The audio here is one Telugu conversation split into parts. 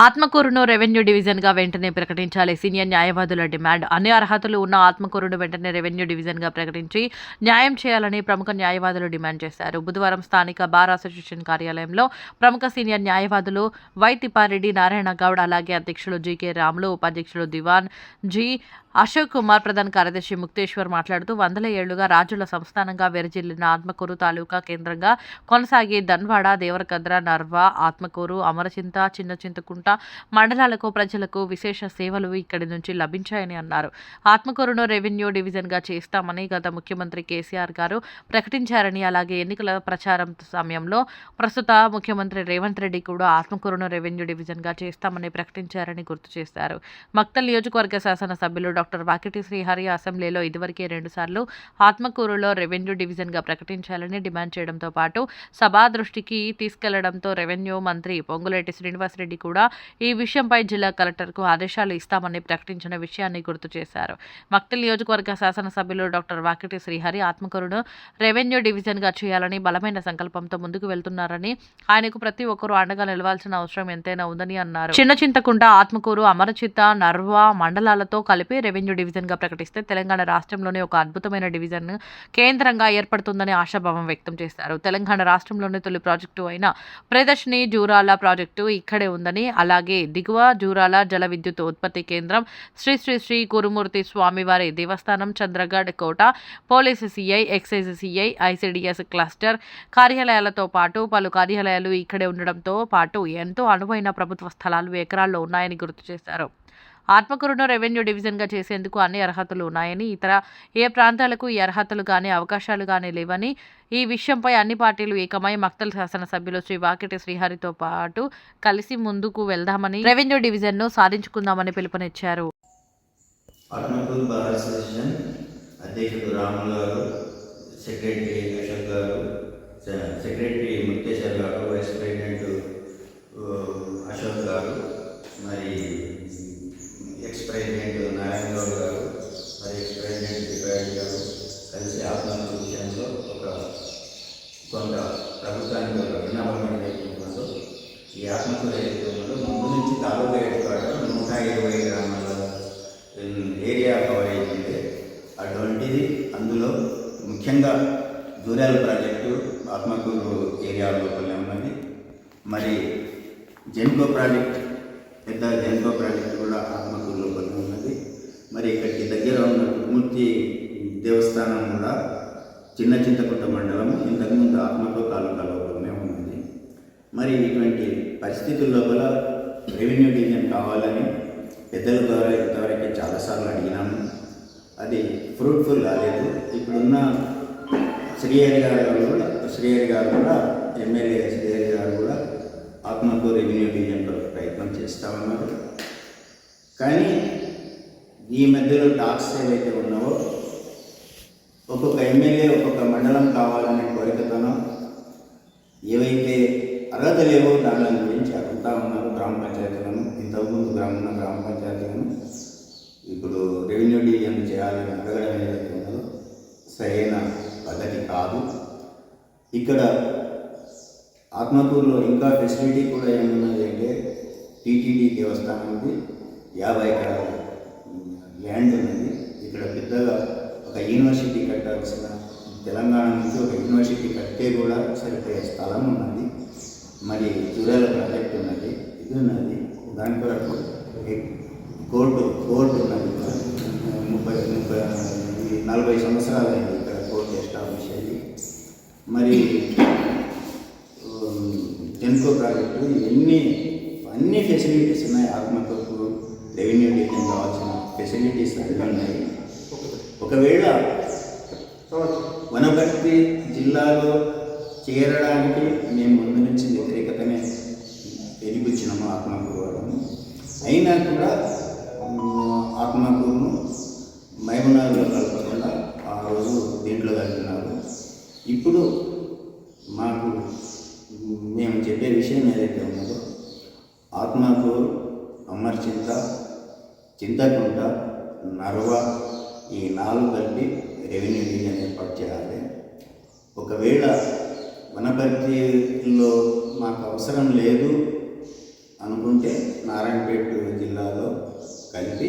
ఆత్మకూరును రెవెన్యూ డివిజన్గా వెంటనే ప్రకటించాలి. సీనియర్ న్యాయవాదుల డిమాండ్. అన్ని అర్హతలు ఉన్న ఆత్మకూరును వెంటనే రెవెన్యూ డివిజన్గా ప్రకటించి న్యాయం చేయాలని ప్రముఖ న్యాయవాదులు డిమాండ్ చేశారు. బుధవారం స్థానిక బార్ అసోసియేషన్ కార్యాలయంలో ప్రముఖ సీనియర్ న్యాయవాదులు వై తిప్పారెడ్డి, నారాయణ గౌడ్, అలాగే అధ్యక్షులు జీకే రాములు, ఉపాధ్యక్షులు దివాన్ జి అశోక్ కుమార్, ప్రధాన కార్యదర్శి ముక్తేశ్వర్ మాట్లాడుతూ 100 ఏళ్లుగా రాజుల సంస్థానంగా వెరజిల్లిన ఆత్మకూరు తాలూకా కేంద్రంగా కొనసాగి దన్వాడ, దేవరకద్ర, నర్వా, ఆత్మకూరు, అమరచింత, చిన్న చింతకుంట మండలాలకు ప్రజలకు విశేష సేవలు ఇక్కడి నుంచి లభించాయని అన్నారు. ఆత్మకూరును రెవెన్యూ డివిజన్గా చేస్తామని గత ముఖ్యమంత్రి కేసీఆర్ గారు ప్రకటించారని, అలాగే ఎన్నికల ప్రచారం సమయంలో ప్రస్తుత ముఖ్యమంత్రి రేవంత్ రెడ్డి కూడా ఆత్మకూరును రెవెన్యూ డివిజన్గా చేస్తామని ప్రకటించారని గుర్తు చేశారు. మక్తల్ నియోజకవర్గ శాసనసభ్యులు డాక్టర్ వాకిటి శ్రీహరి అసెంబ్లీలో ఇదివరకే 2 సార్లు ఆత్మకూరులో రెవెన్యూ డివిజన్గా ప్రకటించాలని డిమాండ్ చేయడంతో పాటు సభా దృష్టికి తీసుకెళ్లడంతో రెవెన్యూ మంత్రి పొంగులేటి శ్రీనివాసరెడ్డి కూడా ఈ విషయంపై జిల్లా కలెక్టర్కు ఆదేశాలు ఇస్తామని ప్రకటించిన విషయాన్ని గుర్తు చేశారు. మక్తల్ నియోజకవర్గ శాసనసభ్యులు డాక్టర్ వాకిటి శ్రీహరి ఆత్మకూరును రెవెన్యూ డివిజన్గా చేయాలని బలమైన సంకల్పంతో ముందుకు వెళ్తున్నారని, ఆయనకు ప్రతి ఒక్కరూ అండగా నిలవాల్సిన అవసరం ఎంతైనా ఉందని అన్నారు. చిన్న చింతకుంట, ఆత్మకూరు, అమరచిత్త, నర్వా మండలాలతో కలిపి రెవెన్యూ డివిజన్గా ప్రకటిస్తే తెలంగాణ రాష్ట్రంలోనే ఒక అద్భుతమైన డివిజన్ కేంద్రంగా ఏర్పడుతుందని ఆశాభావం వ్యక్తం చేశారు. తెలంగాణ రాష్ట్రంలోని తొలి ప్రాజెక్టు అయిన ప్రియదర్శిని జూరాల ప్రాజెక్టు ఇక్కడే ఉందని, అలాగే దిగువ జూరాల జల విద్యుత్ ఉత్పత్తి కేంద్రం, శ్రీ శ్రీ శ్రీ కురుమూర్తి స్వామివారి దేవస్థానం, చంద్రగఢ్ కోట, police CI, excise CI, ICDS cluster కార్యాలయాలతో పాటు పలు కార్యాలయాలు ఇక్కడే ఉండడంతో పాటు ఎంతో అనువైన ప్రభుత్వ స్థలాలు ఎకరాల్లో ఉన్నాయని గుర్తు చేశారు. ఆత్మకూరును రెవెన్యూ డివిజన్గా చేసేందుకు అన్ని అర్హతలు ఉన్నాయని, ఇతర ఏ ప్రాంతాలకు ఈ అర్హతలు కానీ అవకాశాలు కానీ లేవని, ఈ విషయంపై అన్ని పార్టీలు ఏకమై మక్తల్ శాసనసభ్యులు శ్రీ వాకిటి శ్రీహరితో పాటు కలిసి ముందుకు వెళ్దామని, రెవెన్యూ డివిజన్ను సాధించుకుందామని పిలుపునిచ్చారు. ఆత్మకూరు బార్ అసోసియేషన్ అధ్యక్షుడు రాములు గారు, సెక్రటరీ అశోక్ గారు, సెక్రటరీ ముక్తేశ్వర్ గారు, వైస్ ప్రెసిడెంట్ అశోక్ గారు, మరి ఎక్స్ ప్రెసిడెంట్ నారాయణ గౌడ్ గారు, మరి ఎక్స్ ప్రెసిడెంట్ తిప్పారెడ్డి గారు కలిసి ఆత్మకూరు విషయంలో కొంత ప్రభుత్వానికి ఒక విన్నపమైన నేతృత్వంలో ఈ ఆత్మకూరు నేతృత్వంలో ముందు నుంచి తాలూకా హెడ్క్వార్టర్ 120 గ్రామాల ఏరియా కవరేజ్ ఉంది. అటువంటిది అందులో ముఖ్యంగా జూరాల ప్రాజెక్టు ఆత్మకూరు ఏరియా లోపలనే ఉన్నది. మరి జెన్కో ప్రాజెక్ట్, పెద్ద జెన్కో ప్రాజెక్టు కూడా ఆత్మకూరు లోపలనే ఉన్నది. మరి ఇక్కడికి దగ్గర ఉన్న కురుమూర్తి దేవస్థానం కూడా చిన్న చింతకుంట మండలం, ఇంతకుముందు ఆత్మకూరు తాలూకా లోపలనే ఉన్నది. మరి ఇటువంటి పరిస్థితుల లోపల రెవెన్యూ డివిజన్ కావాలని పెద్దల ద్వారా ఇంతవరకు చాలాసార్లు అడిగినాము. అది ఫ్రూట్ఫుల్ కాలేదు. ఇప్పుడున్న శ్రీహరి గారు కూడా ఎమ్మెల్యే శ్రీహరి గారు కూడా ఆత్మకూరు రెవెన్యూ డివిజన్ ప్రయత్నం చేస్తూ ఉన్నారు. కానీ ఈ మధ్యలో టాక్స్ ఏవైతే ఉన్నావో ఒక్కొక్క ఎమ్మెల్యే ఒక్కొక్క మండలం కావాలనే కోరికతోనో ఏవైతే అర్హత లేవో దాని గురించి అడుగుతూ ఉన్నారు. గ్రామ పంచాయతీలను, ఇంతకుముందు గ్రామ పంచాయతీలను ఇప్పుడు రెవెన్యూ డివిజన్ చేయాలని అడగడం ఏదైతే ఉన్నదో సరైన పద్ధతి కాదు. ఇక్కడ ఆత్మకూరులో ఇంకా ఫెసిలిటీ కూడా ఏమున్నది అంటే టీటీడీ దేవస్థానం ఉంది, 50 ఎకరాల ల్యాండ్ ఉన్నది. ఇక్కడ పెద్దగా ఒక యూనివర్సిటీ కట్టాల్సిన, తెలంగాణ నుంచి ఒక యూనివర్సిటీ కట్టే కూడా సరిపోయే స్థలం ఉన్నది. మరి జూరాల ప్రాజెక్ట్ ఉన్నది, ఇది ఉన్నది. దాని కొరకు కోర్టు ఉన్నది. 40 సంవత్సరాలు అయింది ఇక్కడ కోర్టు ఎస్టాబ్లిష్ అయ్యి. మరి జెన్కో ప్రాజెక్టు అన్ని ఫెసిలిటీస్ ఉన్నాయి. ఆత్మకూరు రెవెన్యూ డివిజన్ కావాల్సిన ఫెసిలిటీస్ అన్నీ ఉన్నాయి. ఒకవేళ వనపర్తి జిల్లాలో చేరడానికి మేము ముందు నుంచి వ్యతిరేకతనే వెలిపించినాము ఆత్మకూరు వాళ్ళను. అయినా కూడా ఆత్మకూరును మహబూబ్నగర్లో కలపకుండా ఆ రోజు దీంట్లో కలిపినారు. ఇప్పుడు మేము చెప్పే విషయం ఏదైతే ఉన్నదో ఆత్మకూరు, అమర్చింత, చింతకుంట, నర్వా ఈ 4 కలిపి రెవెన్యూ డివిజన్ ఏర్పాటు చేయాలి. ఒకవేళ వనపర్తిలో మాకు అవసరం లేదు అనుకుంటే నారాయణపేట జిల్లాలో కలిపి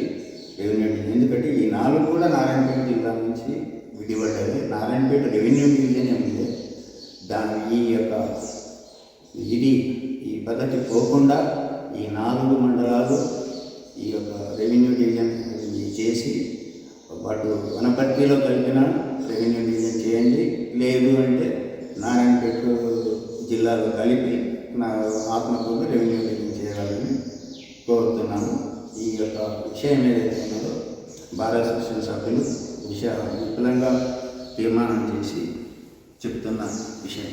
రెవెన్యూ డివిజన్, ఎందుకంటే ఈ 4 కూడా నారాయణపేట జిల్లా నుంచి విడిపడ్డది. నారాయణపేట రెవెన్యూ డివిజన్ ఉంది. ఈ పద్ధతి పోకుండా ఈ 4 మండలాలు ఈ యొక్క రెవెన్యూ డివిజన్ చేసి వాటి వనపర్తిలో కలిపిన రెవెన్యూ డివిజన్ చేయండి, లేదు అంటే నారాయణపేట జిల్లాలో కలిపి ఆత్మకూరు రెవెన్యూ డివిజన్ చేయాలని కోరుతున్నాను. ఈ యొక్క విషయం ఏదైతే ఉన్నదో బార్ అసోసియేషన్ సభ్యులు విపులంగా తీర్మానం చేసి చెప్తున్న విషయం.